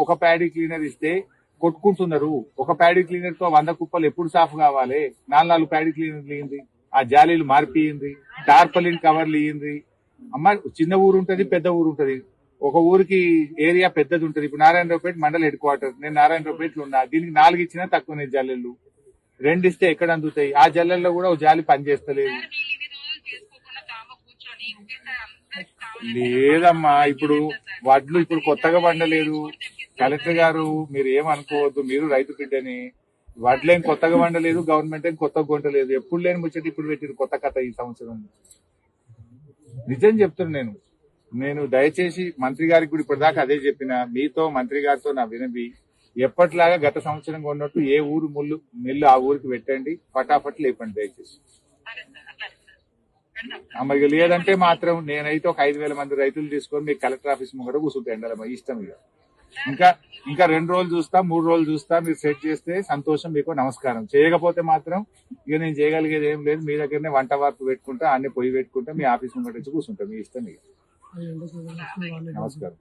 ఒక paddy cleaner ఇస్తే కొట్టుకుంటున్నారు. ఒక ప్యాడీ క్లీనర్ తో 100 కుప్పలు ఎప్పుడు సాఫ్ కావాలి? 4 ప్యాడీ క్లీనర్లు ఇయ్యండి, ఆ జాలీలు మార్పియండి, టార్పలిన్ కవర్లు ఇయ్యండి. అమ్మ చిన్న ఊరు ఉంటది, పెద్ద ఊరు ఉంటది. ఒక ఊరికి ఏరియా పెద్దది ఉంటది. ఇప్పుడు నారాయణరావుపేట మండల హెడ్ క్వార్టర్, నేను నారాయణరావుపేటలో ఉన్నా. దీనికి 4 ఇచ్చినా తక్కువనే జల్లెళ్ళు. 2 ఇస్తే ఎక్కడ అందుతాయి? ఆ జల్లెల్లో కూడా ఒక జాలి పనిచేస్తలేదు. లేదమ్మా, ఇప్పుడు వడ్లు ఇప్పుడు కొత్తగా పండలేదు. కలెక్టర్ గారు మీరు ఏమనుకోవద్దు, మీరు రైతు బిడ్డని. వడ్లేం కొత్తగా వండలేదు, గవర్నమెంట్ ఏం కొత్తగా కొంటలేదు. ఎప్పుడు లేని ముచ్చట ఇప్పుడు పెట్టిరు కొత్త కథ ఈ సంవత్సరం. నిజం చెప్తున్నా నేను దయచేసి మంత్రి గారికి కూడా ఇప్పటిదాకా అదే చెప్పిన. మీతో మంత్రి గారితో నా వినవి, ఎప్పటిలాగా గత సంవత్సరం కొన్నట్టు ఏ ఊరు మిల్లు ఆ ఊరికి పెట్టండి, ఫటాఫట్ లేపండి దయచేసి. మరి లేదంటే మాత్రం నేనైతే ఒక 5,000 మంది రైతులు తీసుకొని మీకు కలెక్టర్ ఆఫీస్ ముంగట కూర్చుంటే ఎండలమ్మా, ఇష్టం ఇక. ఇంకా 2 రోజులు చూస్తా, 3 రోజులు చూస్తా. మీరు సెట్ చేస్తే సంతోషం, మీకు నమస్కారం. చేయకపోతే మాత్రం ఇక నేను చేయగలిగేది ఏం లేదు. మీ దగ్గరనే వంట వార్పు పెట్టుకుంటా, అన్ని పొయ్యి పెట్టుకుంటా, మీ ఆఫీస్ ముంగట వచ్చి కూర్చుంటా, మీ ఇష్టం ఇక. నమస్కారం.